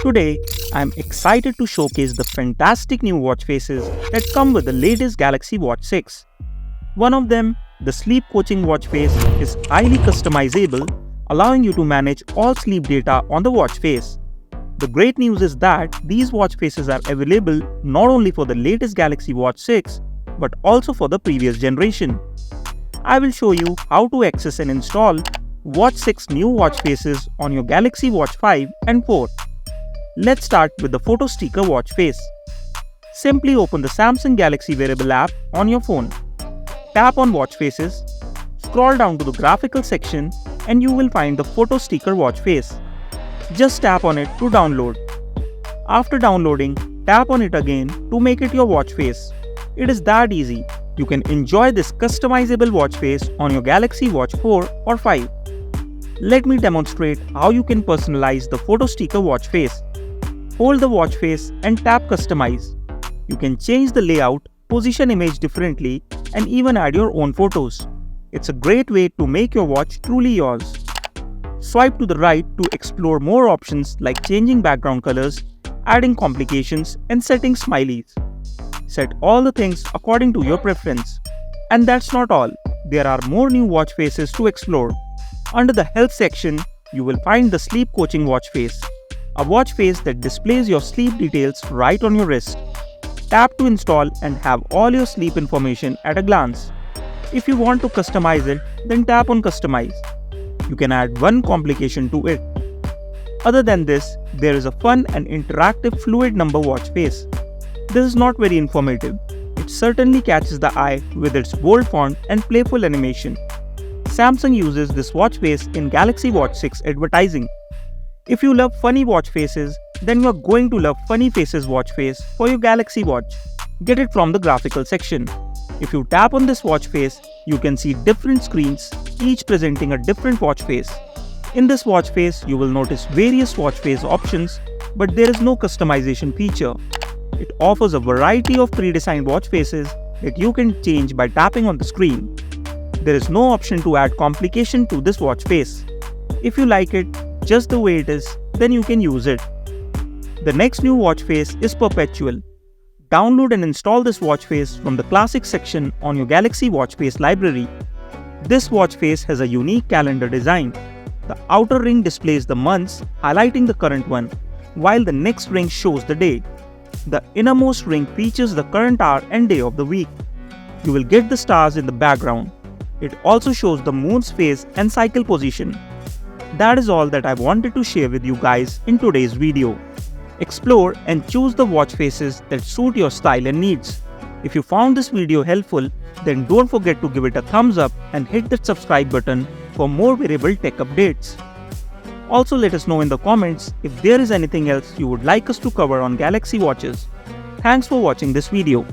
Today, I'm excited to showcase the fantastic new watch faces that come with the latest Galaxy Watch 6. One of them, the sleep coaching watch face, is highly customizable, allowing you to manage all sleep data on the watch face. The great news is that these watch faces are available not only for the latest Galaxy Watch 6, but also for the previous generation. I will show you how to access and install Watch 6 new watch faces on your Galaxy Watch 5 and 4. Let's start with the photo sticker watch face. Simply open the Samsung Galaxy Wearable app on your phone. Tap on watch faces, scroll down to the graphical section and you will find the photo sticker watch face. Just tap on it to download. After downloading, tap on it again to make it your watch face. It is that easy. You can enjoy this customizable watch face on your Galaxy Watch 4 or 5. Let me demonstrate how you can personalize the photo sticker watch face. Hold the watch face and tap Customize. You can change the layout, position image differently, and even add your own photos. It's a great way to make your watch truly yours. Swipe to the right to explore more options like changing background colors, adding complications, and setting smileys. Set all the things according to your preference. And that's not all. There are more new watch faces to explore. Under the Health section, you will find the Sleep Coaching watch face, a watch face that displays your sleep details right on your wrist. Tap to install and have all your sleep information at a glance. If you want to customize it, then tap on Customize. You can add one complication to it. Other than this, there is a fun and interactive fluid number watch face. This is not very informative. It certainly catches the eye with its bold font and playful animation. Samsung uses this watch face in Galaxy Watch 6 advertising. If you love funny watch faces, then you are going to love Funny Faces watch face for your Galaxy Watch. Get it from the graphical section. If you tap on this watch face, you can see different screens, each presenting a different watch face. In this watch face, you will notice various watch face options, but there is no customization feature. It offers a variety of pre-designed watch faces that you can change by tapping on the screen. There is no option to add complication to this watch face. If you like it just the way it is, then you can use it. The next new watch face is Perpetual. Download and install this watch face from the Classic section on your Galaxy Watch Face library. This watch face has a unique calendar design. The outer ring displays the months, highlighting the current one, while the next ring shows the day. The innermost ring features the current hour and day of the week. You will get the stars in the background. It also shows the moon's phase and cycle position. That is all that I wanted to share with you guys in today's video. Explore and choose the watch faces that suit your style and needs. If you found this video helpful, then don't forget to give it a thumbs up and hit that subscribe button for more wearable tech updates. Also let us know in the comments if there is anything else you would like us to cover on Galaxy watches. Thanks for watching this video.